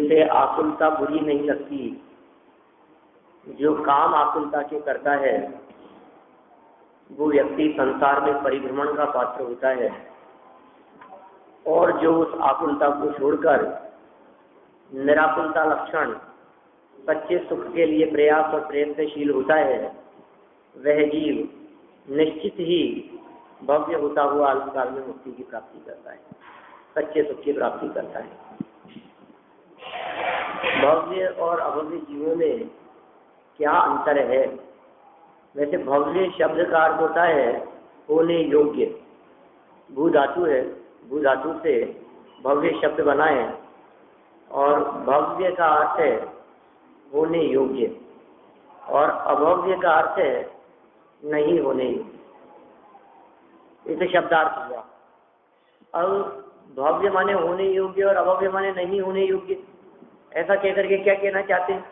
जिसे आकुलता बुरी नहीं लगती, जो काम आकुलता के करता है वो व्यक्ति संसार में परिभ्रमण का पात्र होता है, और जो उस आकुलता को छोड़कर निराकुलता लक्षण सच्चे सुख के लिए प्रयास और प्रयत्नशील होता है, वह जीव निश्चित ही भव्य होता हुआ अल्पकाल में मुक्ति की प्राप्ति करता है, सच्चे सुख की प्राप्ति करता है। भव्य और अभव्य जीवों में क्या अंतर है? वैसे भव्य शब्द का अर्थ होता है होने योग्य। भू धातु है, भू धातु से भव्य शब्द बना है, और भव्य का अर्थ है होने योग्य, और अभव्य का अर्थ है नहीं होने योग्य। इसे शब्दार्थ हुआ। अब भव्य माने होने योग्य और अभव्य माने नहीं होने योग्य, ऐसा कहकर के क्या कहना चाहते हैं?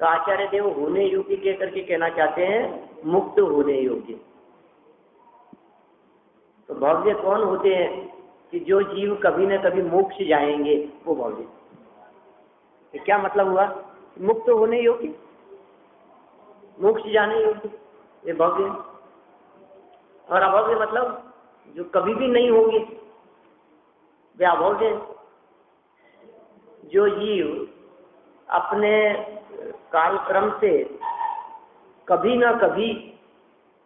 तो आचार्य देव होने योग्य कहकर के कहना चाहते हैं मुक्त होने योग्य। तो भव्य कौन होते हैं? कि जो जीव कभी न कभी मोक्ष जाएंगे, वो भव्य। तो क्या मतलब हुआ? मुक्त होने योग्य, मोक्ष जाने योग्य, ये भव्य। और अभव्य मतलब जो कभी भी नहीं होंगे, वे अभव्य। जो जीव अपने कालक्रम से कभी ना कभी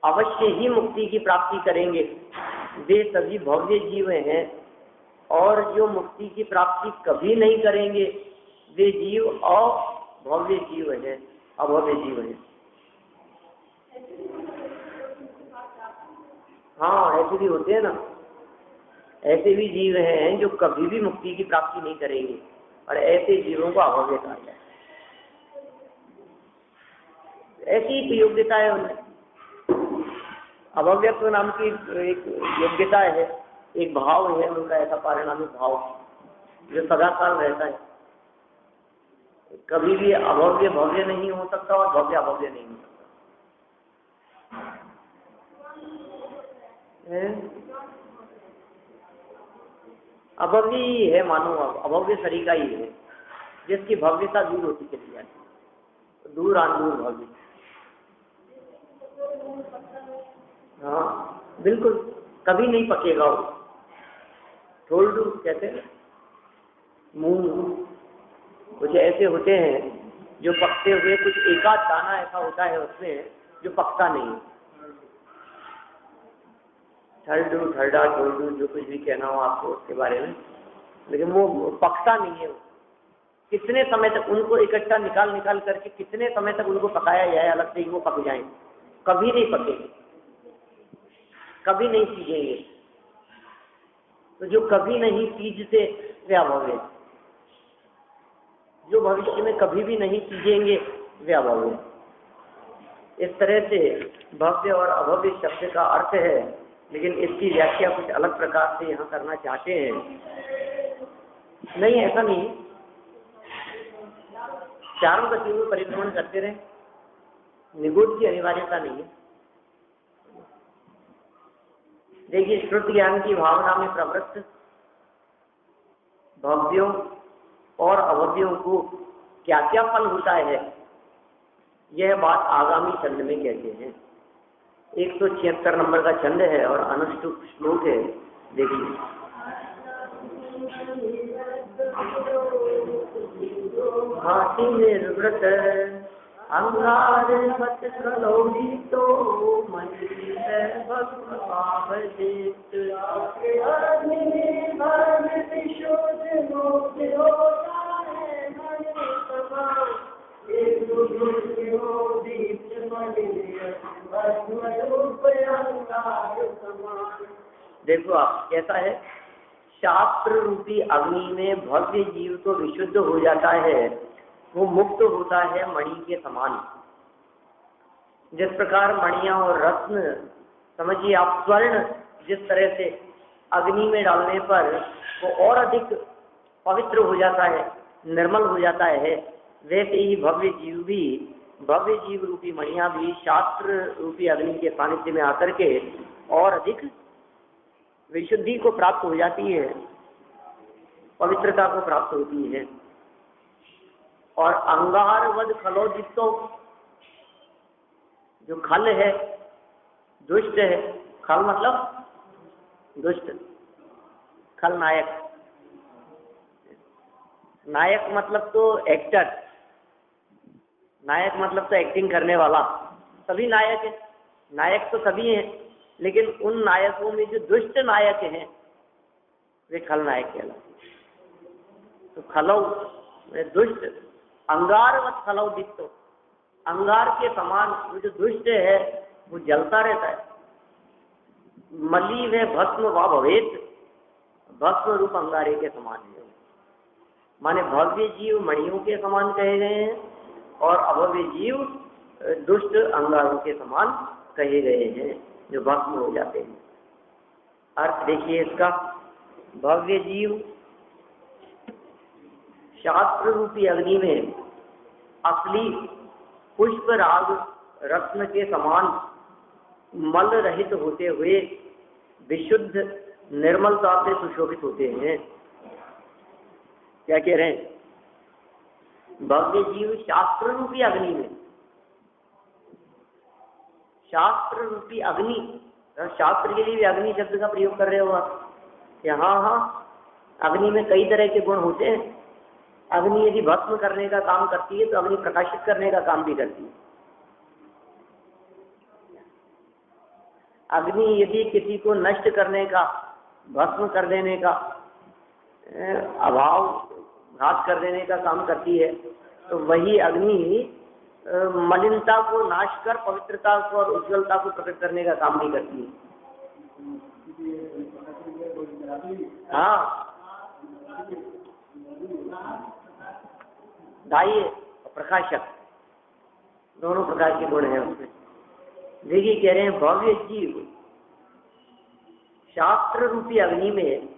अवश्य ही मुक्ति की प्राप्ति करेंगे, वे सभी भव्य जीव हैं। और जो मुक्ति की प्राप्ति कभी नहीं करेंगे, वे जीव अभव्य जीव हैं, अभव्य जीव हैं। हाँ, ऐसे भी होते हैं ना, ऐसे भी जीव हैं जो कभी भी मुक्ति की प्राप्ति नहीं करेंगे, और ऐसे जीवों को अभव्य कहा जाए। ऐसी ही योग्यता है उनमें। अभव्यत्व नाम की एक योग्यता है, एक भाव है उनका, ऐसा पारिणामिक भाव जो सदाकाल रहता है। कभी भी अभव्य भव्य नहीं हो सकता और भव्य अभव्य नहीं हो सकता। अभव्य ही है, मानो अभव्य शरीर का ही है, जिसकी भव्यता दूर होती चली जाती है, दूर दूर भव्य। हाँ बिल्कुल, कभी नहीं पकेगा वो। ठोल्डू कहते हैं, मूंग कुछ ऐसे होते हैं जो पकते हुए, कुछ एकाध दाना ऐसा होता है उसमें जो पकता नहीं। ठल्डू, ठल्डा, ठोल्डू, जो कुछ भी कहना हो आपको उसके बारे में, लेकिन वो पकता नहीं है। कितने समय तक उनको इकट्ठा निकाल करके कितने समय तक उनको पकाया जाए अलग से, वो पक जाए, कभी नहीं पकेंगे, कभी नहीं सीजेंगे। तो जो कभी नहीं सीजते वे अभव्य, जो भविष्य में कभी भी नहीं सीजेंगे वे अभव्य। इस तरह से भव्य और अभव्य शब्द का अर्थ है, लेकिन इसकी व्याख्या कुछ अलग प्रकार से यहाँ करना चाहते हैं। नहीं, ऐसा नहीं, चारों गतियों में परिभ्रमण करते रहे, निगूढ़ की अनिवार्यता नहीं है। देखिए, श्रुत ज्ञान की भावना में प्रवृत्त भव्यों और अभव्यों को क्या क्या फल होता है, यह बात आगामी छंद में कहते हैं। 176 नंबर का छंद है और अनुष्टुप श्लोक है। देखिए, हाथी निर्वृत अंगार मत कलोहितो मंदिर भक्त पावजित देखो आप कैसा है, शास्त्र रूपी अग्नि में भव्य जीव तो विशुद्ध हो जाता है, वो मुक्त होता है मणि के समान। जिस प्रकार मणियां और रत्न, समझिए आप, स्वर्ण जिस तरह से अग्नि में डालने पर वो और अधिक पवित्र हो जाता है, निर्मल हो जाता है, वैसे ही भव्य जीव भी, भव्य जीव रूपी मणियां भी शास्त्र रूपी अग्नि के सानिध्य में आकर के और अधिक विशुद्धि को प्राप्त हो जाती है। पवित्रता को प्राप्त होती है। और अंगारवद खलोदितो, जो खल है, दुष्ट है, खल मतलब दुष्ट, खलनायक, नायक मतलब तो एक्टर, नायक मतलब तो एक्टिंग करने वाला, सभी नायक है, नायक तो सभी हैं, लेकिन उन नायकों में जो दुष्ट नायक हैं वे खलनायक कहलाते। तो खलौ दुष्ट, अंगारवत खलौ दिखतो, अंगार के समान वो जो दुष्ट है वो जलता रहता है। मली व भस्म व भवेत, भस्म रूप अंगारे के समान है, माने भव्य जीव मणियों के समान कहे गए हैं और अभव्य जीव दुष्ट अंगारों के समान कहे गए हैं जो भस्म हो जाते हैं। अर्थ देखिए इसका, भव्य जीव शास्त्र रूपी अग्नि में असली पुष्प राग रत्न के समान मल रहित होते हुए विशुद्ध निर्मलता से सुशोभित होते हैं। क्या कह रहे हैं? भव्य जीव शास्त्र रूपी अग्नि में, शास्त्र रूपी अग्नि, शास्त्र के लिए भी अग्नि शब्द का प्रयोग कर रहे हो आप। यहाँ हाँ, अग्नि में कई तरह के गुण होते हैं। अग्नि यदि भस्म करने का काम करती है तो अग्नि प्रकाशित करने का काम भी करती है। अग्नि यदि किसी को नष्ट करने का, भस्म कर देने का, अभाव घात कर देने का काम करती है, तो वही अग्नि मलिनता को नाश कर पवित्रता को और उज्ज्वलता को प्रकट करने का काम भी करती है। हाँ, दाह्य प्रकाशक दोनों प्रकार के गुण हैं उसमें। देखिए कह रहे हैं भव्य जीव शास्त्र रूपी अग्नि में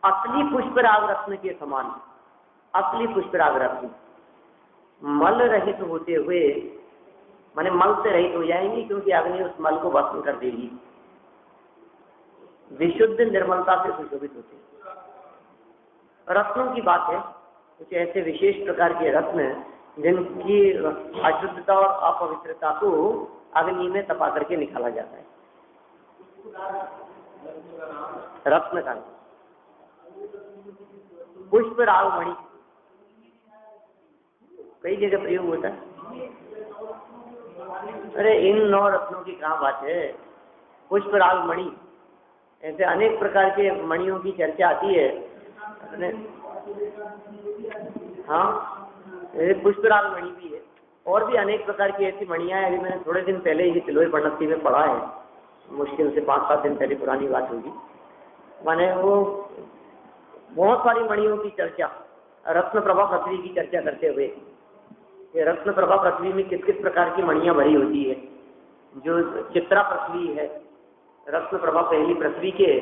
असली पुष्पराग रत्न के समान, असली पुष्पराग रत्न मल रहित होते हुए, माने मल से रहित हो जाएंगी क्योंकि अग्नि उस मल को भस्म कर देगी, विशुद्ध निर्मलता से सुशोभित होते हैं। रत्नों की बात है, कुछ ऐसे विशेष प्रकार के रत्न जिनकी अशुद्धता और अपवित्रता को अग्नि में तपा करके निकाला जाता है। रत्न का पुष्प रागमणि कई जगह प्रयोग होता है। अरे इन 9 रत्नों की कहाँ बात है? पुष्प रागमणि, ऐसे अनेक प्रकार के मणियों की चर्चा आती है। हाँ, पुष्पराग मणि भी है और भी अनेक प्रकार की ऐसी मणियां हैं। अभी मैंने थोड़े दिन पहले ही तिलोई पन्नती में पढ़ा है, मुश्किल से 5-7 दिन पहले पुरानी बात होगी। माने वो बहुत सारी मणियों की चर्चा, रत्न प्रभा पृथ्वी की चर्चा करते हुए, ये रत्न प्रभा पृथ्वी में किस किस प्रकार की मणियां भरी होती है। जो चित्रा पृथ्वी है, रत्न प्रभा पहली पृथ्वी के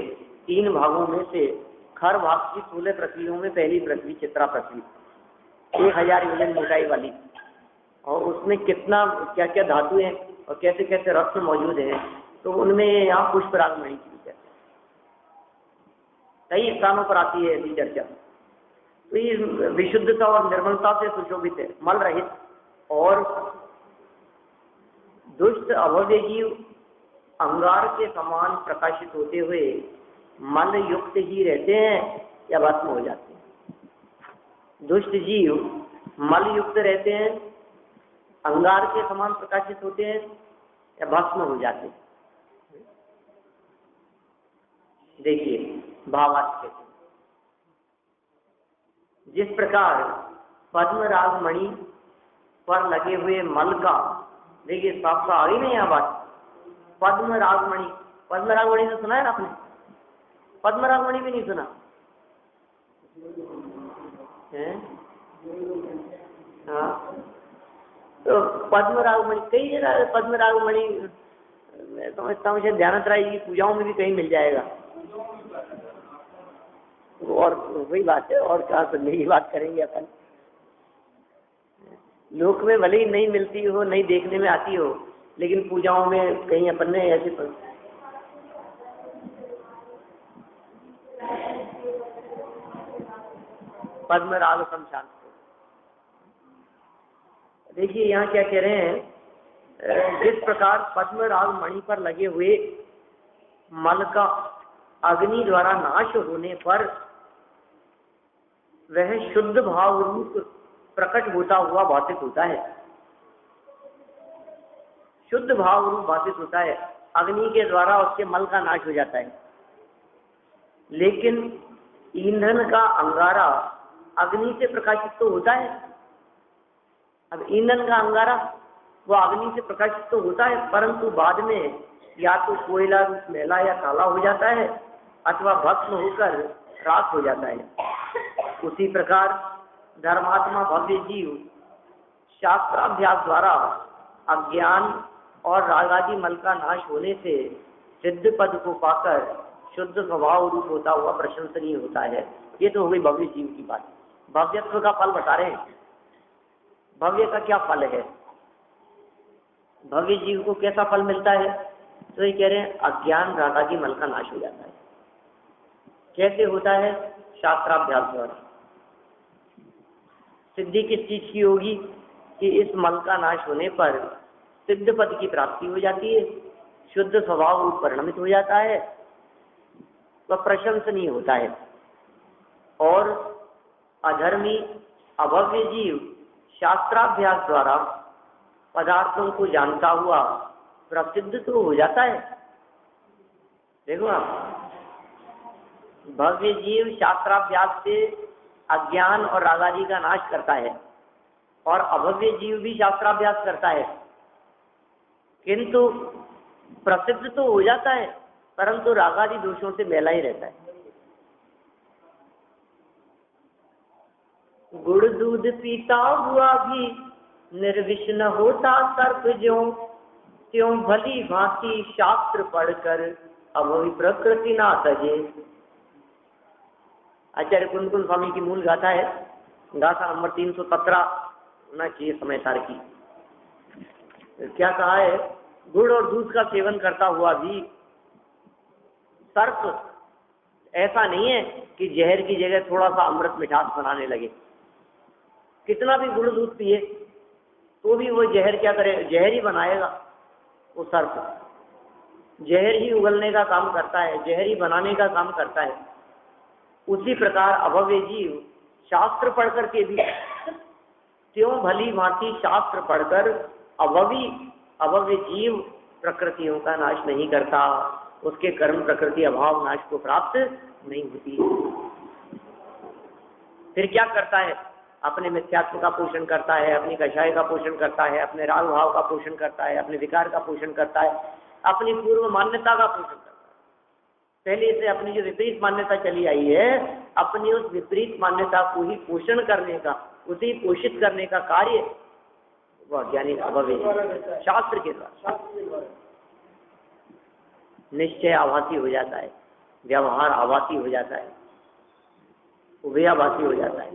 3 भागों में से खर भाग की 16 पृथ्वियों में पहली पृथ्वी चित्रा पृथ्वी, 1000 योजन मोटाई वाली, और उसमें कितना क्या क्या धातु हैं और कैसे कैसे रत्न मौजूद हैं। तो उनमें यहाँ पुष्पराग मणि की चर्चा कई स्थानों पर आती है ऐसी चर्चा। तो ये विशुद्धता और निर्मलता से सुशोभित है, मल रहित, और दुष्ट अभव्य जीव अंगार के समान प्रकाशित होते हुए मल युक्त ही रहते हैं या भस्म हो जाते हैं। दुष्ट जीव मल युक्त रहते हैं, अंगार के समान प्रकाशित होते हैं या भस्म हो जाते हैं। देखिए भावार्थ, जिस प्रकार पद्मराग मणि पर लगे हुए मल का, देखिए साफ साफ आ गई नहीं यहाँ बात। पद्मराग मणि, पद्मराग मणि तो सुना है आपने? पद्मराग मणि भी नहीं सुना है? हाँ, तो पद्मराग मणि कई जगह, पद्मराग मणि मैं समझता हूँ शायद ध्यानत्राय की पूजाओं में भी कहीं मिल जाएगा। और वही बात है, और क्या सुनने की बात करेंगे अपन। लोक में भले ही नहीं मिलती हो, नहीं देखने में आती हो, लेकिन पूजाओं में कहीं अपन ने ऐसे पद्म राग सम शांत। देखिए यहाँ क्या कह रहे हैं, जिस प्रकार पद्म राग मणि पर लगे हुए मल का अग्नि द्वारा नाश होने पर वह शुद्ध भाव रूप प्रकट होता हुआ भाषित होता है, शुद्ध भाव रूप भाषित होता है, अग्नि के द्वारा उसके मल का नाश हो जाता है। लेकिन ईंधन का अंगारा अग्नि से प्रकाशित तो होता है। अब ईंधन का अंगारा वो अग्नि से प्रकाशित तो होता है, परंतु बाद में या तो कोयला रूप मैला या काला हो जाता है अथवा भस्म होकर राख हो जाता है। उसी प्रकार धर्मात्मा भव्य जीव शास्त्राभ्यास द्वारा अज्ञान और रागादि मल का नाश होने से सिद्ध पद को पाकर शुद्ध स्वभाव रूप होता हुआ प्रशंसनीय होता है। ये तो हो गई भव्य जीव की बात। भव्यत्व का फल बता रहे हैं। भव्य का क्या फल है, भव्य जीव को कैसा फल मिलता है, तो ये कह रहे हैं अज्ञान रागादि मल का नाश हो जाता है। कैसे होता है, शास्त्राभ्यास द्वारा। सिद्धि किस चीज की होगी कि इस मल का नाश होने पर सिद्ध पद की प्राप्ति हो जाती है, शुद्ध स्वभाव परिणमित हो जाता है, वह प्रशंसनीय होता है। और अधर्मी अभव्य जीव शास्त्राभ्यास द्वारा पदार्थों को जानता हुआ प्रसिद्ध तो हो जाता है। देखो आप, भव्य जीव शास्त्राभ्यास से अज्ञान और रागादि का नाश करता है और अभव्य जीव भी शास्त्राभ्यास करता है, किंतु प्रसिद्ध तो हो जाता है परंतु रागादि दोषों से मैला ही रहता है। गुड़ दूध पीता हुआ भी निर्विष न होता सर्प ज्यों, त्यों भली भांति शास्त्र पढ़कर अभवी प्रकृति ना तजे। आचार्य कुंदकुल स्वामी की मूल गाथा है, गाथा नंबर 317 होना चाहिए समय सार की। क्या कहा है, गुड़ और दूध का सेवन करता हुआ भी सर्प ऐसा नहीं है कि जहर की जगह थोड़ा सा अमृत मिठास बनाने लगे। कितना भी गुड़ दूध पिए तो भी वो जहर क्या करे, जहर ही बनाएगा। वो सर्प जहर ही उगलने का काम करता है, जहर ही बनाने का काम करता है। उसी प्रकार अभव्य जीव शास्त्र पढ़ करके भी त्यों भली भांति शास्त्र पढ़कर अभव्य जीव प्रकृतियों का नाश नहीं करता, उसके कर्म प्रकृति अभाव नाश को प्राप्त नहीं होती। फिर क्या करता है, अपने मिथ्यात्व का पोषण करता है, अपनी कषाय का पोषण करता है, अपने राग भाव का पोषण करता है, अपने विकार का पोषण करता है, अपनी पूर्व मान्यता का पोषण करता है। पहले से अपनी जो विपरीत मान्यता चली आई है, अपनी उस विपरीत मान्यता को ही पोषण करने का, उसे पोषित करने का कार्य वह ज्ञानी अभव्य शास्त्र के द्वारा निश्चय आभासी हो जाता है, व्यवहार आभासी हो जाता है, उभयाभासी हो जाता है,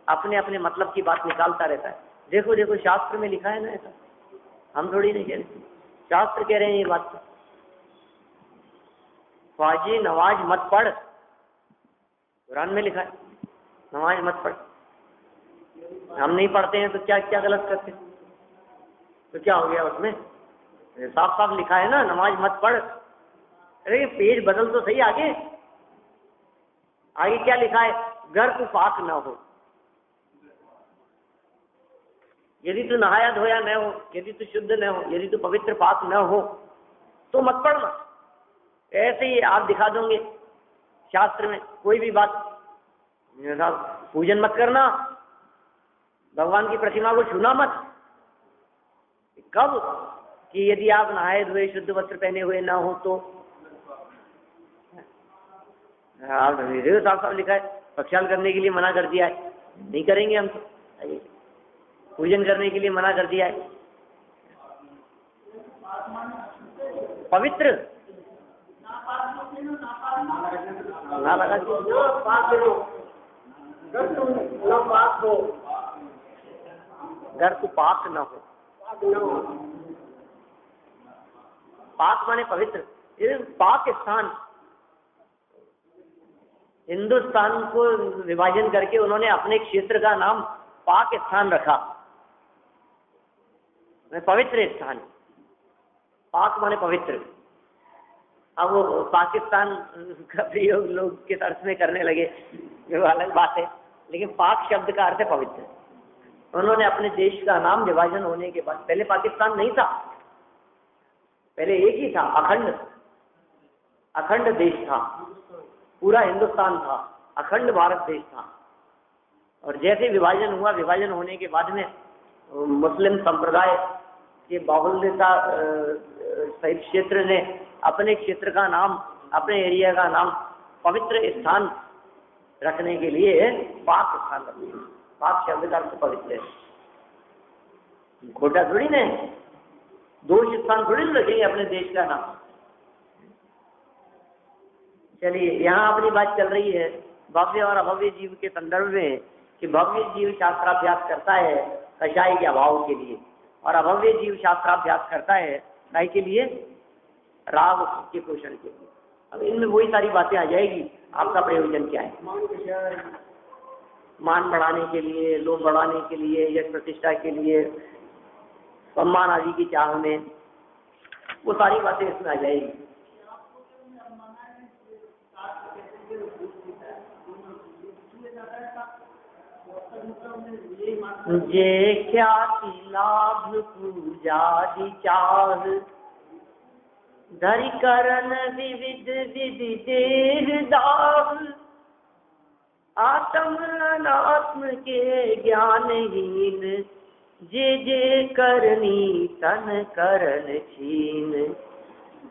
अपने अपने मतलब की बात निकालता रहता है। देखो देखो शास्त्र में लिखा है ना, ऐसा हम थोड़ी नहीं कह रहे, शास्त्र कह रहे हैं ये बात। तो ख्वाजे नमाज मत पढ़, कुरान में लिखा है नमाज मत पढ़। हम नहीं पढ़ते हैं तो क्या क्या गलत करते, तो क्या हो गया उसमें, साफ साफ लिखा है ना नमाज मत पढ़। अरे पेज बदल तो सही, आगे आगे क्या लिखा है, घर तू पाक न हो, यदि तू नहाया धोया न हो, यदि तू शुद्ध न हो, यदि तू पवित्र पाक न हो तो मत पढ़ना। ऐसे ही आप दिखा दोगे शास्त्र में कोई भी बात, पूजन मत करना, भगवान की प्रतिमा को छूना मत। कब कि यदि आप नहाए धोए शुद्ध वस्त्र पहने हुए ना हो तो। आप साफ साफ लिखा है, प्रक्षालन करने के लिए मना कर दिया है, नहीं करेंगे हम तो। पूजन करने के लिए मना कर दिया है। पवित्र ना लगा, घर को पाक न हो, पाक माने पवित्र, पाक स्थान। हिंदुस्तान को विभाजन करके उन्होंने अपने क्षेत्र का नाम पाकिस्तान रखा, पवित्र स्थान। पाक माने पवित्र। अब वो पाकिस्तान का प्रयोग लोग किस अर्थ में करने लगे वो अलग बात है, लेकिन पाक शब्द का अर्थ है पवित्र। उन्होंने अपने देश का नाम विभाजन होने के बाद, पहले पाकिस्तान नहीं था, पहले एक ही था, अखंड अखंड देश था, पूरा हिंदुस्तान था, अखंड भारत देश था। और जैसे विभाजन हुआ, विभाजन होने के बाद में मुस्लिम संप्रदाय के बाहुल्यता सहित क्षेत्र ने अपने क्षेत्र का नाम, अपने एरिया का नाम पवित्र स्थान रखने के लिए पाक स्थान रख दिया। पाक शब्द का अर्थ पवित्र है, खोटा थोड़ी ना, दोष स्थान थोड़ी ना रखेंगे अपने देश का नाम। चलिए, यहाँ अपनी बात चल रही है भव्य और अभव्य जीव के संदर्भ में कि भव्य जीव शास्त्राभ्यास करता है कषाय के अभाव के लिए, और अभव्य जीव शास्त्राभ्यास करता है काय के लिए, राग के पोषण के लिए। अब इनमें वही सारी बातें आ जाएगी, आपका प्रयोजन क्या है? मान बढ़ाने के लिए, लोभ बढ़ाने के लिए, यश प्रतिष्ठा के लिए, सम्मान आदि की चाह में, वो सारी बातें इसमें आ जाएगी। जे ख्याति लाभ पूजा चाह, धरि करन विविध विधि देह दाह, आत्म अनात्म के ज्ञानहीन, जे जे करनी तन करन छीन,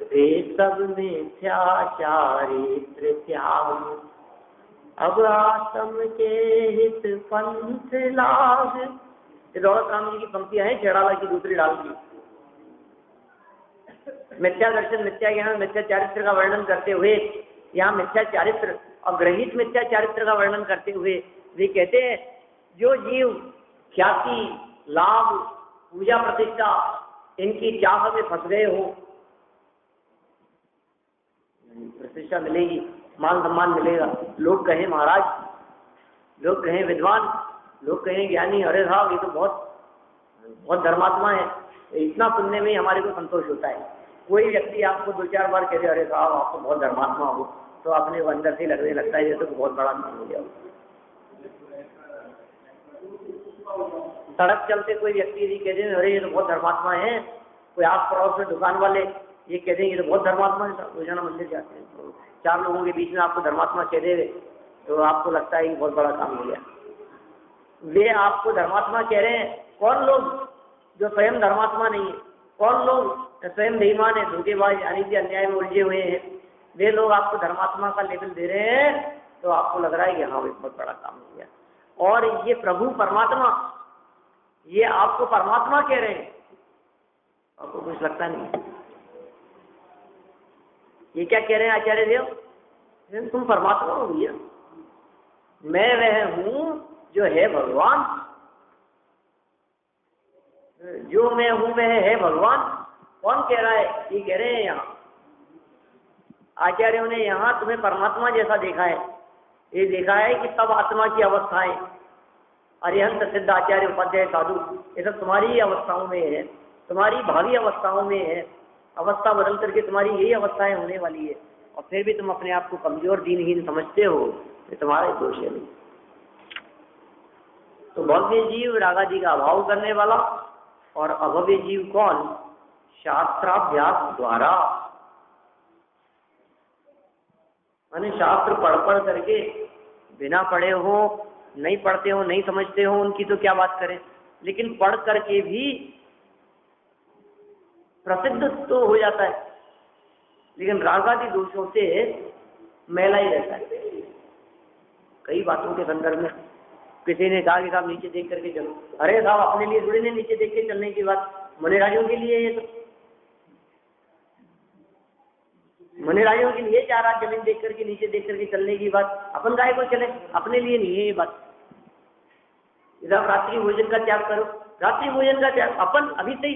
वे सब मिथ्या चारित्र त्याग, अब आत्म के हित पंथ लाभ। दौलत राम जी की पंक्तियां हैं, चढ़ावा की दूसरी डाल दी। मिथ्या दर्शन, मिथ्या ज्ञान, मिथ्या चारित्र का वर्णन करते हुए यहाँ मिथ्या चारित्र और ग्रहित मिथ्या चारित्र का वर्णन करते हुए वे कहते हैं जो जीव ख्याति, लाभ, पूजा प्रतिष्ठा इनकी चाह में फंस गए हो, प्रतिष्ठा मिलेगी, मान सम्मान मिलेगा, लोग कहें महाराज, लोग कहें विद्वान, लोग कहें ज्ञानी, अरे साहब ये तो बहुत धर्मात्मा है, इतना सुनने में ही हमारे को संतोष होता है। कोई व्यक्ति आपको 2-4 बार कह दे अरे साहब आप तो बहुत धर्मात्मा हो, तो आपने वो अंदर से लगने लगता है जैसे तो बहुत बड़ा काम हो गया। सड़क चलते कोई व्यक्ति यदि कह दे अरे ये तो बहुत धर्मात्मा है, कोई आस पड़ोस में दुकान वाले ये कह देंगे तो बहुत धर्मात्मा है, रोजाना मंदिर जाते हैं, तो 4 लोगों के बीच में आपको धर्मात्मा कह दे तो आपको लगता है कि बहुत बड़ा काम हो गया। वे आपको धर्मात्मा कह रहे हैं, कौन लोग जो स्वयं धर्मात्मा नहीं है, कौन लोग स्वयं बेईमान है, धोखेबाज, अनित्य अन्याय में उलझे हुए हैं, वे लोग आपको धर्मात्मा का लेवल दे रहे हैं, तो आपको लग रहा है कि हाँ बहुत बड़ा काम हो गया। और ये प्रभु परमात्मा, ये आपको परमात्मा कह रहे हैं, आपको कुछ लगता नहीं। ये क्या कह रहे हैं आचार्य देव, तुम परमात्मा हो भैया, मैं वह हूं जो है भगवान, जो मैं हूं वह है भगवान। कौन कह रहा है? ये कह रहे हैं यहाँ आचार्यों ने, यहाँ तुम्हें परमात्मा जैसा देखा है, ये देखा है कि सब आत्मा की अवस्थाएं, अरिहंत सिद्ध आचार्य उपाध्याय साधु, ये सब तुम्हारी ही अवस्थाओं में है, तुम्हारी भावी अवस्थाओं में है, अवस्था बदल करके तुम्हारी यही अवस्थाएं होने वाली है, और फिर भी तुम अपने आप को कमजोर दीनहीन समझते हो, ये तुम्हारा ही दोष है। नहीं तो भव्य जीव रागादि का अभाव करने वाला, और अभव्य जीव कौन? शास्त्राभ्यास द्वारा, माने शास्त्र पढ़ करके, बिना पढ़े हो, नहीं पढ़ते हो, नहीं समझते हो, उनकी तो क्या बात करें, लेकिन पढ़ करके भी प्रसिद्ध तो हो जाता है, लेकिन रागादि दोषों से मैला ही रहता है। कई बातों के संदर्भ में किसी ने कहा कि साहब नीचे देख करके चलो, अरे साहब अपने लिए थोड़ी नहीं नीचे देख के चलने की बात, मुनिराजों के लिए ये तो, मुनिराजों के लिए 4 हाथ जमीन देख करके नीचे देख करके चलने की बात, अपन गाय को चले, अपने लिए नहीं है ये बात। इधर रात्रि भोजन का त्याग करो, रात्रि भोजन का त्याग अपन अभी से ही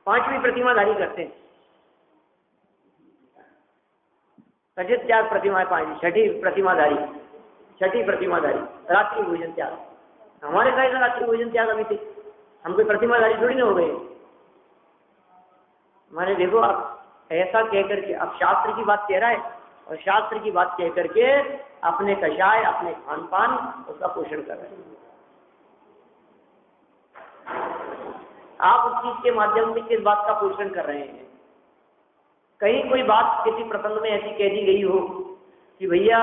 5वीं प्रतिमाधारी करते हैं, कथित त्याग प्रतिमा पानी, छठी प्रतिमाधारी रात्रि भोजन त्याग। हमारे कहेगा रात्रि भोजन त्याग अभी थे, हम कोई प्रतिमाधारी थोड़ी ना हो गए। माने देखो आप ऐसा कह करके अब शास्त्र की बात कह रहा है और शास्त्र की बात कह करके अपने कषाय, अपने खान पान उसका पोषण कर रहे हैं। आप उस चीज के माध्यम से किस बात का पोषण कर रहे हैं? कहीं कोई बात किसी प्रसंग में ऐसी कह दी गई हो कि भैया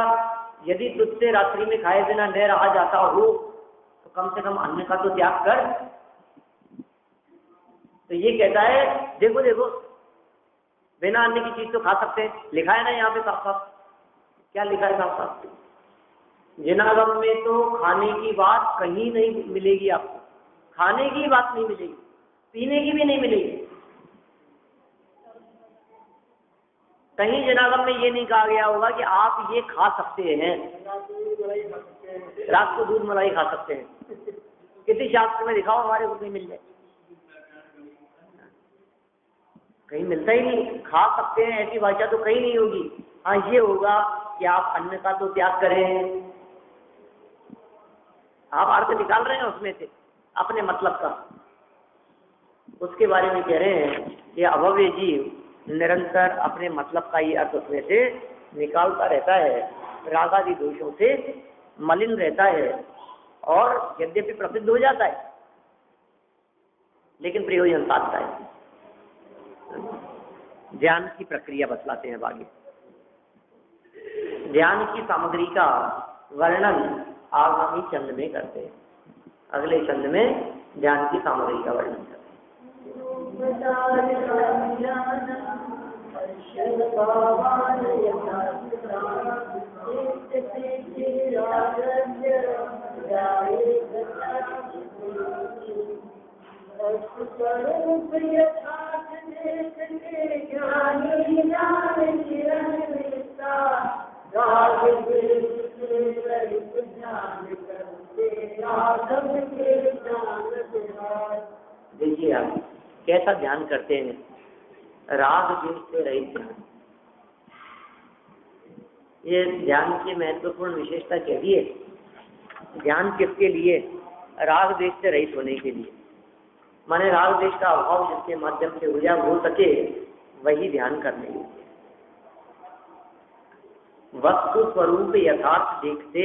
यदि तुझसे रात्रि में खाए बिना न रहा जाता हो तो कम से कम अन्न का तो त्याग कर। तो ये कहता है देखो देखो बिना अन्न की चीज तो खा सकते हैं, लिखा है ना यहाँ पे साफ साफ। क्या लिखा है साफ साफ? जिनागम में तो खाने की बात कहीं नहीं मिलेगी आपको, खाने की बात नहीं मिलेगी, पीने की भी नहीं मिलेगी। कहीं जनागम में ये नहीं कहा गया होगा कि आप ये खा सकते हैं, रात को दूध मलाई खा सकते हैं। किसी शास्त्र में दिखाओ हमारे को नहीं मिल जाए, कहीं मिलता ही नहीं। खा सकते हैं ऐसी भाषा तो कहीं नहीं होगी। हाँ ये होगा कि आप अन्न का तो त्याग करें। आप अर्थ निकाल रहे हैं उसमें से अपने मतलब का, उसके बारे में कह रहे हैं कि अभव्य जीव निरंतर अपने मतलब का ही अर्थ उसमें से निकालता रहता है, रागादि दोषों से मलिन रहता है और यद्यपि प्रसिद्ध हो जाता है लेकिन प्रयोजन साधता है। ध्यान की प्रक्रिया बतलाते हैं आगे। ध्यान की सामग्री का वर्णन आगामी छंद में करते हैं, अगले छंद में ध्यान की सामग्री का वर्णन करते हैं। देखिए आप कैसा ध्यान करते हैं, राग द्वेष से रहित ध्यान। ये ध्यान की महत्वपूर्ण विशेषता कह दी है। ध्यान किसके लिए? राग द्वेष से रहित होने के लिए। माने राग द्वेष का अभाव जिसके माध्यम से हो सके वही ध्यान करने के लिए। वस्तु स्वरूप यथार्थ देखते,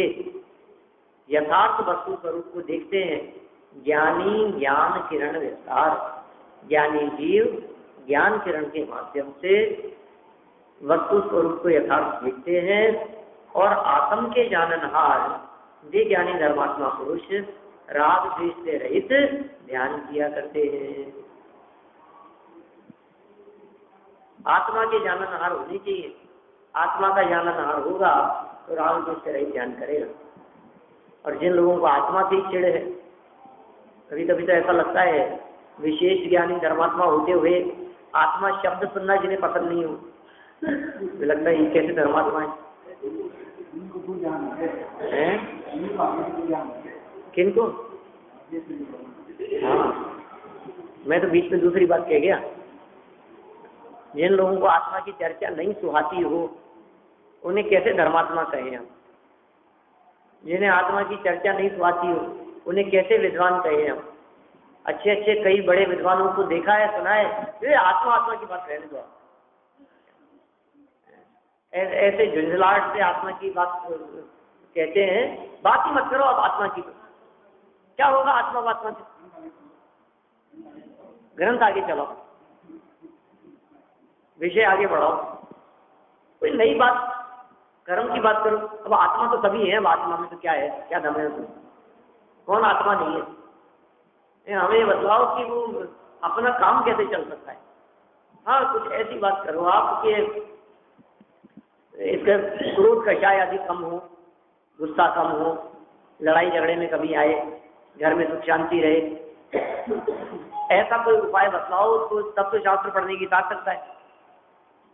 यथार्थ वस्तु स्वरूप को देखते हैं। ज्ञानी ज्ञान किरण विस्तार, ज्ञानी जीव ज्ञान किरण के माध्यम से वस्तु स्वरूप को यथार्थ देखते हैं और आत्म के जाननहार वे ज्ञानी धर्मात्मा पुरुष राग द्वेष से रहित ध्यान किया करते हैं। आत्मा के जाननहार होने चाहिए। आत्मा का जाननहार होगा तो राग द्वेष से रहित ध्यान करेगा। और जिन लोगों को आत्मा से ही चिढ़ है, कभी कभी तो ऐसा लगता है विशेष ज्ञानी धर्मात्मा होते हुए आत्मा शब्द सुनना जिन्हें पसंद नहीं हो, तो लगता है ये कैसे धर्मात्मा है? किनको? हाँ, मैं तो बीच में दूसरी बात कह गया। जिन लोगों को आत्मा की चर्चा नहीं सुहाती हो उन्हें कैसे धर्मात्मा कहें हम? जिन्हें आत्मा की चर्चा नहीं सुहाती हो उन्हें कैसे विद्वान कहें हम? अच्छे अच्छे कई बड़े विद्वानों को देखा है, सुना है, ये आत्मा आत्मा की बात रहने दो। ऐसे झुंझलाहट से आत्मा की बात कहते हैं, बात ही मत करो अब आत्मा की। क्या होगा आत्मा आत्मा से? ग्रंथ आगे चलाओ, विषय आगे बढ़ाओ, कोई नई बात कर्म की बात करो। अब आत्मा तो सभी है, अब आत्मा में तो क्या है, क्या दम है उसमें? कौन आत्मा नहीं है? हमें ये बतलाओ कि वो अपना काम कैसे चल सकता है। हाँ, कुछ ऐसी बात करो आप कि इसका क्रोध कषाय आदि कम हो, गुस्सा कम हो, लड़ाई झगड़े में कभी आए, घर में सुख शांति रहे। ऐसा कोई उपाय बतलाओ तो तब तो शास्त्र पढ़ने की सार्थकता है।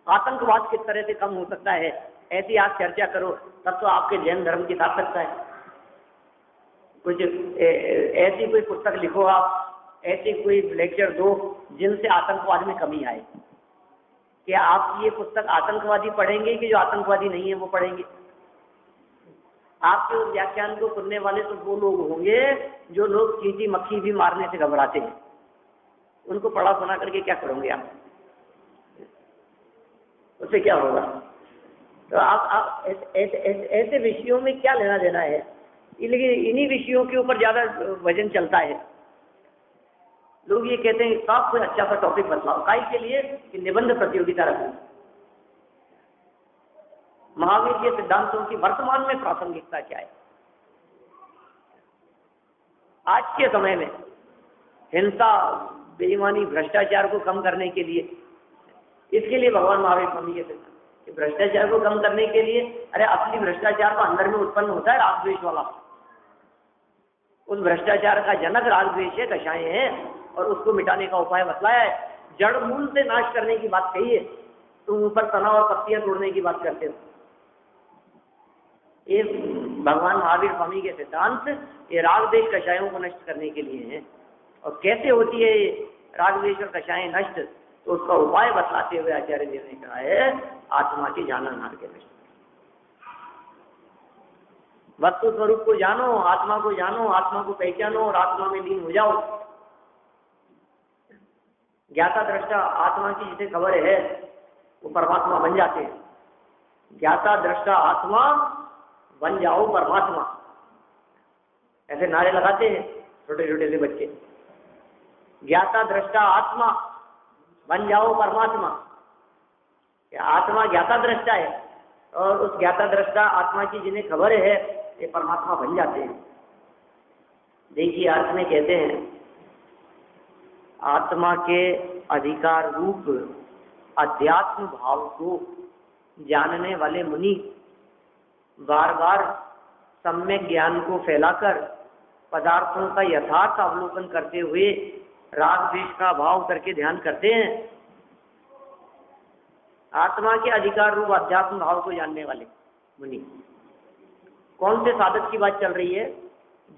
आतंकवाद किस तरह से कम हो सकता है, ऐसी आप चर्चा करो तब तो आपके जैन धर्म की सार्थकता है। कुछ ऐसी कोई पुस्तक लिखो आप, ऐसी कोई लेक्चर दो जिनसे आतंकवाद में कमी आए, कि आपकी ये पुस्तक आतंकवादी पढ़ेंगे कि जो आतंकवादी नहीं है वो पढ़ेंगे? आपके उस व्याख्यान को सुनने वाले तो वो लोग होंगे जो लोग चींटी मक्खी भी मारने से घबराते हैं। उनको पढ़ा सुना करके क्या करोगे आप? उससे क्या होगा? तो आप ऐसे विषयों में क्या लेना देना है? लेकिन इन्हीं विषयों के ऊपर ज्यादा वजन चलता है। लोग ये कहते हैं साफ कोई अच्छा सा टॉपिक बतलाओ, काई के लिए कि निबंध प्रतियोगिता रखो। महावीर के सिद्धांतों की वर्तमान में प्रासंगिकता क्या है? आज के समय में हिंसा, बेईमानी, भ्रष्टाचार को कम करने के लिए, इसके लिए भगवान महावीर स्वामी के सिद्धांत कि भ्रष्टाचार को कम करने के लिए, अरे असली भ्रष्टाचार तो अंदर में उत्पन्न होता है राग द्वेष वाला। उस भ्रष्टाचार का जनक राग द्वेष है, कषाय है, और उसको मिटाने का उपाय बतलाया है। जड़ मूल से नाश करने की बात कही है, तुम ऊपर तना और पत्तियां तोड़ने की बात करते हो। ये भगवान महावीर स्वामी के सिद्धांत ये राग द्वेष कषायों को नष्ट करने के लिए हैं। और कैसे होती है राग द्वेष और कषाय नष्ट, तो उसका उपाय बतलाते हुए आचार्य देव ने कहा है आत्मा के जानन मार्ग के नष्ट। वस्तु स्वरूप को जानो, आत्मा को जानो, आत्मा को पहचानो और आत्मा में लीन हो जाओ। ज्ञाता दृष्टा आत्मा की जिसे खबर है वो परमात्मा बन जाते हैं। ज्ञाता दृष्टा आत्मा बन जाओ परमात्मा, ऐसे नारे लगाते हैं छोटे छोटे से बच्चे। ज्ञाता दृष्टा आत्मा बन जाओ परमात्मा। आत्मा ज्ञाता दृष्टा है और उस ज्ञाता दृष्टा आत्मा की जिन्हें खबर है ये परमात्मा बन जाते हैं। देखिए अर्थ में कहते हैं आत्मा के अधिकार रूप अध्यात्म भाव को जानने वाले मुनि बार बार सम्यक ज्ञान को फैलाकर पदार्थों का यथार्थ अवलोकन करते हुए राग द्वेष का भाव करके ध्यान करते हैं। आत्मा के अधिकार रूप अध्यात्म भाव को जानने वाले मुनि, कौन से साधक की बात चल रही है?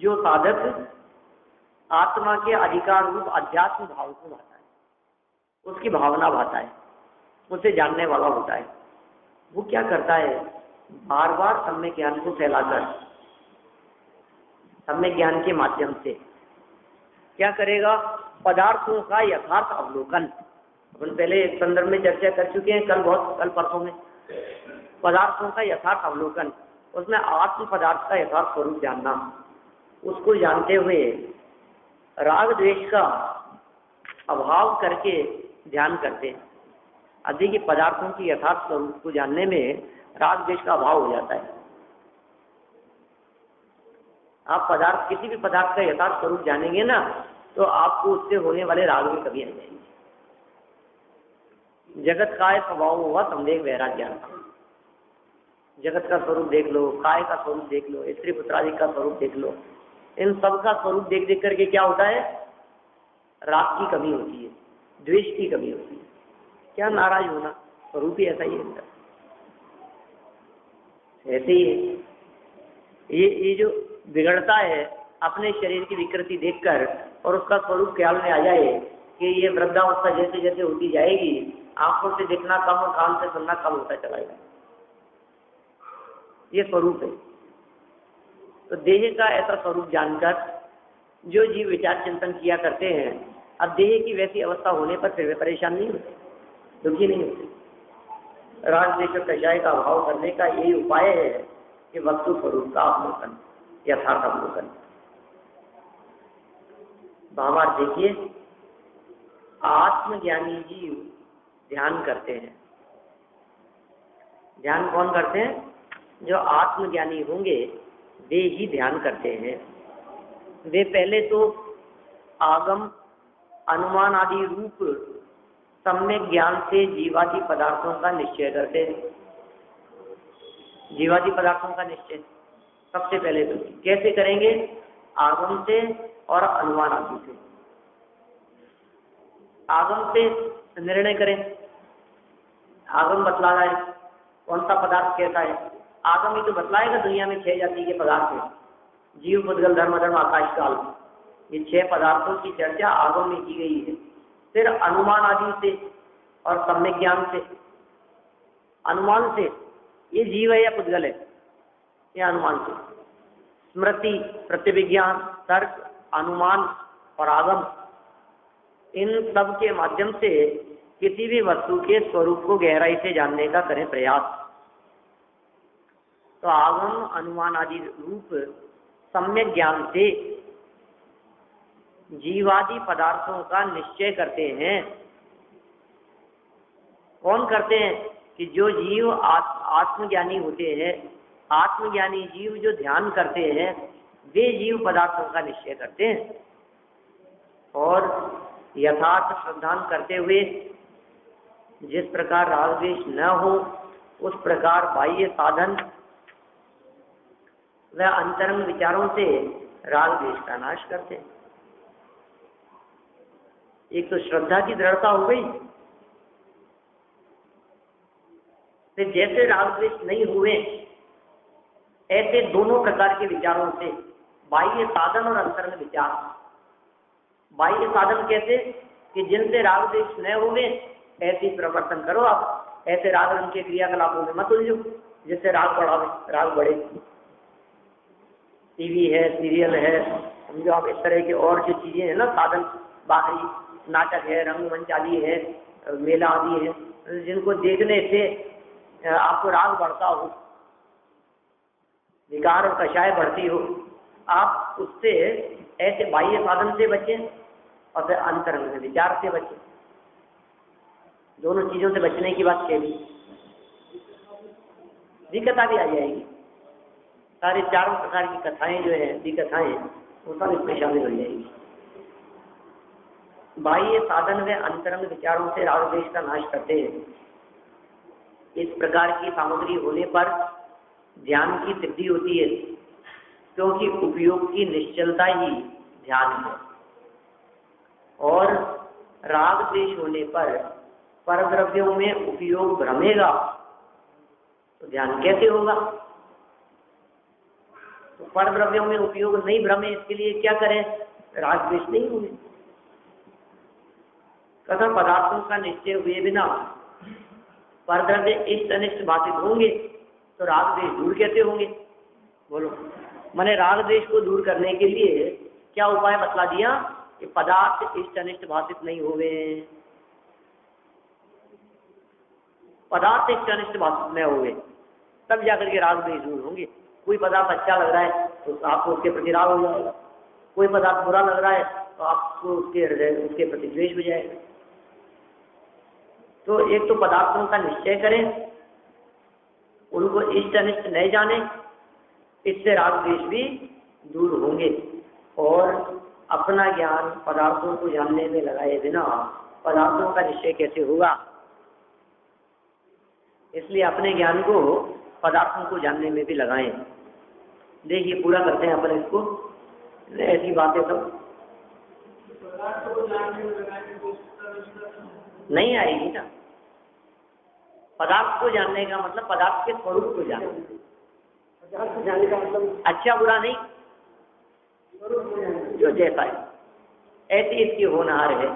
जो साधक आत्मा के अधिकार रूप अध्यात्म भाव को भाता है, उसकी भावना भाता है, उसे जानने वाला होता है। वो क्या करता है? बार बार सम्यक ज्ञान को फैलाकर, सम्यक ज्ञान के माध्यम से क्या करेगा? पदार्थों का यथार्थ अवलोकन। अपन पहले एक संदर्भ में चर्चा कर चुके हैं, कल परसों में। पदार्थों का यथार्थ अवलोकन, उसमें आत्म पदार्थ का यथार्थ स्वरूप जानना। उसको जानते हुए राग द्वेष का अभाव करके ध्यान करते हैं। अब देखिए पदार्थों की यथार्थ स्वरूप को जानने में राग द्वेष का अभाव हो जाता है। आप पदार्थ, किसी भी पदार्थ का यथार्थ स्वरूप जानेंगे ना, तो आपको उससे होने वाले राग भी कभी नहीं जाएंगे। जगत काय स्वभाव हुआ संदेह वैराग्य। जगत का स्वरूप देख लो, काय का स्वरूप देख लो, स्त्री पुत्रादि का स्वरूप देख लो। इन सब का स्वरूप देख देख करके क्या होता है? राग की कमी होती है, द्वेष की कमी होती है। क्या नाराज होना? स्वरूप ही ऐसा ही है अंदर। ऐसे ही है ये जो बिगड़ता है अपने शरीर की विकृति देखकर और उसका स्वरूप ख्याल में आ जाए कि ये वृद्धावस्था जैसे जैसे होती जाएगी, आंखों से देखना कम और कान से सुनना कम होता चला जाएगा। ये स्वरूप है। तो देह का ऐसा स्वरूप जानकर जो जीव विचार चिंतन किया करते हैं, अब देह की वैसी अवस्था होने पर फिर वे परेशान नहीं होते, दुखी नहीं होते। राग द्वेष और कषाय का अभाव करने का यही उपाय है कि वस्तु स्वरूप का अवलोकन, यथार्थ अवलोकन। भावार्थ देखिए, आत्मज्ञानी जीव ध्यान करते हैं। ध्यान कौन करते हैं? जो आत्मज्ञानी होंगे वे ही ध्यान करते हैं। वे पहले तो आगम, अनुमान आदि रूप सम्यक ज्ञान से जीवादि पदार्थों का निश्चय करते हैं। जीवादि पदार्थों का निश्चय सबसे पहले तो कैसे करेंगे? आगम से और अनुमान आदि से। आगम से निर्णय करें, आगम बतला रहा है कौन सा पदार्थ कैसा है। आगम ही तो बतलाएगा दुनिया में 6 जाति के पदार्थ हैं, जीव, पुद्गल, धर्म, अधर्म, आकाश, काल। ये 6 पदार्थों की चर्चा आगम में की गई है। फिर अनुमान आदि से और सम्यक ज्ञान से अनुमान से, ये जीव है या पुद्गल है, ये अनुमान से। स्मृति, प्रतिविज्ञान, तर्क, अनुमान और आगम, इन सब के माध्यम से किसी भी वस्तु के स्वरूप को गहराई से जानने का करें प्रयास। तो आगम, अनुमान आदि रूप सम्यक ज्ञान से जीवादि पदार्थों का निश्चय करते हैं। कौन करते हैं? कि जो जीव आत्मज्ञानी होते हैं, आत्मज्ञानी जीव जो ध्यान करते हैं, वे जीव पदार्थों का निश्चय करते हैं और यथार्थ श्रद्धान करते हुए जिस प्रकार राग द्वेष न हो, उस प्रकार बाह्य साधन व अंतरंग विचारों से राग द्वेष का नाश करते हैं। एक तो श्रद्धा की दृढ़ता हो गई, फिर जैसे राग द्वेष नहीं हुए, ऐसे दोनों प्रकार के विचारों से बाह्य साधन और अंतरंग विचार। बाह्य साधन कैसे? कि जिनसे राग द्वेष न हुए ऐसे प्रवर्तन करो आप, ऐसे राग रंग के क्रियाकलापों में मत उलझो जिससे राग बढ़ावे, राग बढ़े। टीवी है, सीरियल है, समझो आप, इस तरह के और जो चीजें हैं ना साधन, बाहरी नाटक है, रंगमंच आदि है, मेला आदि है, जिनको देखने से आपको राग बढ़ता हो, विकार और कषाय बढ़ती हो, आप उससे ऐसे बाह्य साधन से बचें और फिर अंतरंग विचार से बचें। दोनों चीजों से बचने की बात कह दी, विकता भी आ जाएगी। सारे चारों प्रकार की कथाएं जो है, विकथाएं, वो सब इसमें शामिल हो जाएगी। बाह्य साधन व अंतरंग विचारों से राग द्वेष का नाश करते हैं। इस प्रकार की सामग्री होने पर ध्यान की सिद्धि होती है, क्योंकि उपयोग की निश्चलता ही ध्यान है। और राग द्वेष होने पर परद्रव्यों में उपयोग भ्रमेगा तो ध्यान कैसे होगा? तो परद्रव्यों में उपयोग नहीं भ्रमे, इसके लिए क्या करें? राग द्वेष नहीं हुए। कथा पदार्थों का निश्चय हुए बिना परद्रव्य इष्ट अनिष्ट बाधित होंगे तो राग द्वेष दूर कैसे होंगे? बोलो। मैंने राग द्वेष को दूर करने के लिए क्या उपाय बतला दिया कि पदार्थ इष्ट अनिष्ट बाधित नहीं होवे, पदार्थ इष्ट अनिष्ट बाधित न होवे, तब जाकर के राग द्वेष दूर होंगे। कोई पदार्थ अच्छा लग रहा है तो आपको उसके प्रति राग हो जाएगा, कोई पदार्थ बुरा लग रहा है तो आपको उसके प्रति द्वेष हो जाएगा। तो एक तो पदार्थों का निश्चय करें, उनको इष्ट अनिष्ट नहीं जाने, इससे राग द्वेष भी दूर होंगे। और अपना ज्ञान पदार्थों को जानने में लगाए बिना पदार्थों का निश्चय कैसे होगा? इसलिए अपने ज्ञान को पदार्थों को जानने में भी लगाएं। देखिए पूरा करते हैं अपन इसको, ऐसी बातें सब नहीं आएगी ना। पदार्थ को जानने का मतलब पदार्थ के स्वरूप को जानना, पदार्थ को जानने का मतलब अच्छा बुरा नहीं, जो जैसा है ऐसी इसकी होनहार है।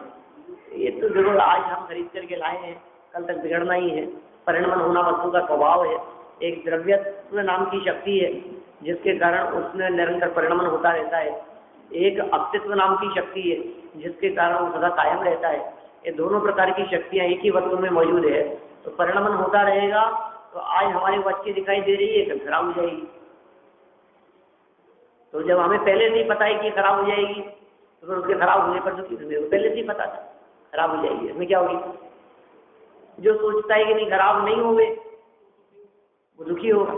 ये तो जरूर आज हम खरीद करके लाए हैं, कल तक बिगड़ना ही है। परिणमन होना वस्तु का स्वभाव है। एक द्रव्यत्व नाम की शक्ति है जिसके कारण उसमें निरंतर परिणमन होता रहता है। एक अस्तित्व नाम की शक्ति है जिसके कारण वो सदा कायम रहता है। ये दोनों प्रकार की शक्तियां एक ही वस्तु में मौजूद है, तो परिणमन होता रहेगा। तो आज हमारी को अच्छी दिखाई दे रही है, कल खराब हो जाएगी। तो जब हमें पहले नहीं पता है कि खराब हो जाएगी, तो फिर उसके खराब होने पर दुखी होंगे। पहले नहीं पता था खराब हो जाएगी, इसमें क्या होगी? जो सोचता है कि नहीं खराब नहीं हो गए वो दुखी होगा।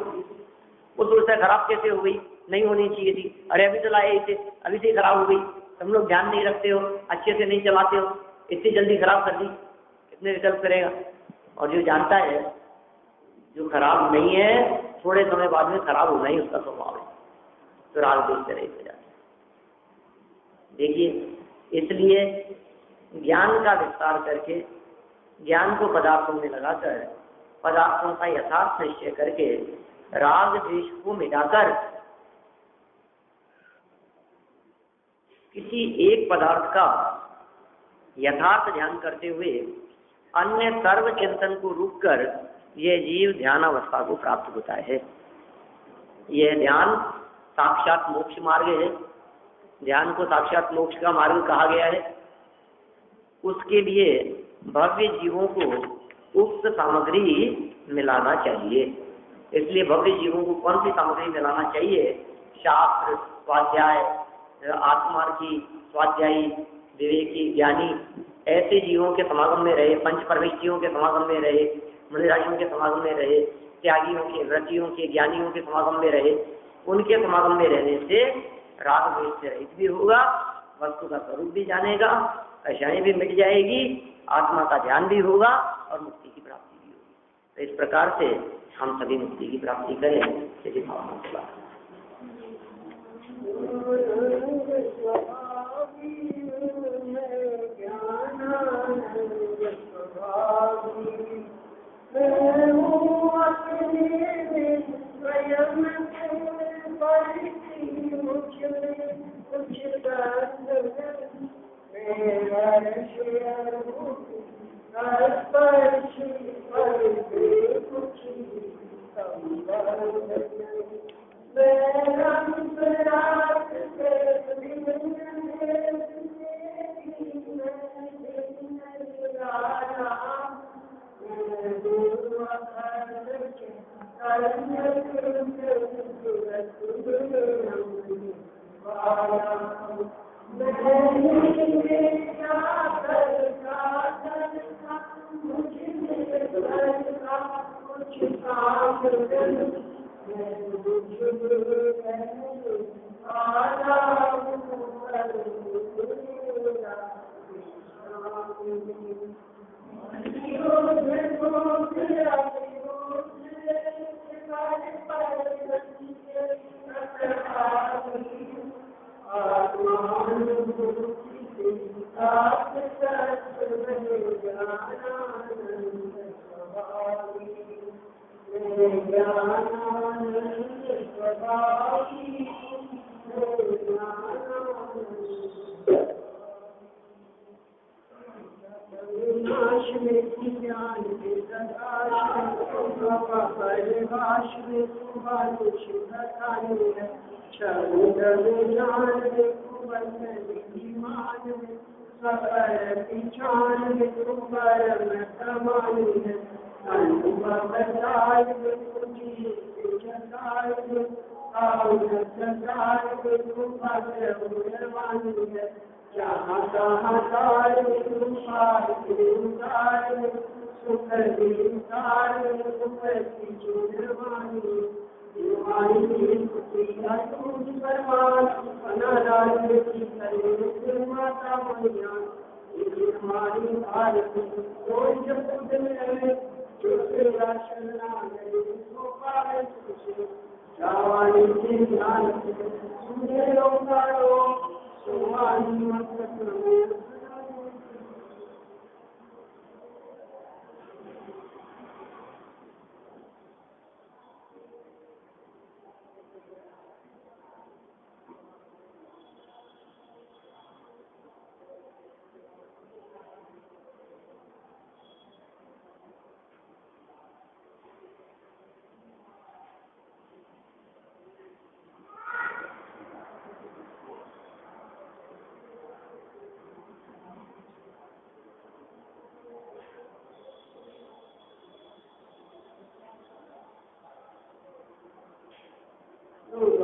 वो सोचता है खराब कैसे हो गई, नहीं होनी चाहिए थी, अरे अभी तो लाए इसे, अभी से खराब हो गई। तुम लोग ध्यान नहीं रखते हो, अच्छे से नहीं चलाते हो, इतनी जल्दी खराब कर दी, कितने विकल्प करेगा। और जो जानता है जो खराब नहीं है, थोड़े समय बाद में खराब होना ही उसका स्वभाव है, तो राग द्वेष से रहित हो जाता है। देखिए, इसलिए ज्ञान का विस्तार करके, ज्ञान को पदार्थों में लगाकर, पदार्थों का यथार्थ निश्चय करके, राग द्वेष को मिटाकर किसी एक पदार्थ का यथार्थ ध्यान करते हुए अन्य सर्व चिंतन को रोककर ये जीव ध्यान अवस्था को प्राप्त होता है। यह ध्यान साक्षात मोक्ष मार्ग है। ध्यान को साक्षात मोक्ष का मार्ग कहा गया है। उसके लिए भव्य जीवों को उक्त सामग्री मिलाना चाहिए। इसलिए भव्य जीवों को कौन सी सामग्री मिलाना चाहिए? शास्त्र, स्वाध्याय, आत्मार्थी, स्वाध्यायी, विवेकी, ज्ञानी, ऐसे जीवों के समागम में रहे, पंच परमेष्ठियों के समागम में रहे, मुनिराजियों के समागम में रहे, त्यागियों के, व्रतियों के, ज्ञानियों के समागम में रहे। उनके समागम में रहने से राग द्वेष से रहित भी होगा, वस्तु का स्वरूप भी जानेगा, कष्टाएं भी मिट जाएगी, आत्मा का ध्यान भी होगा और मुक्ति की प्राप्ति भी होगी। तो इस प्रकार से हम सभी मुक्ति की प्राप्ति करें, यदि भावना के बाद।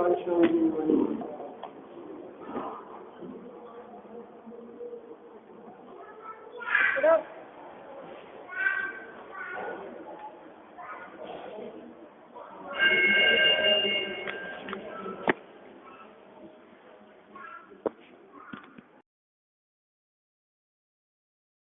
Thank you.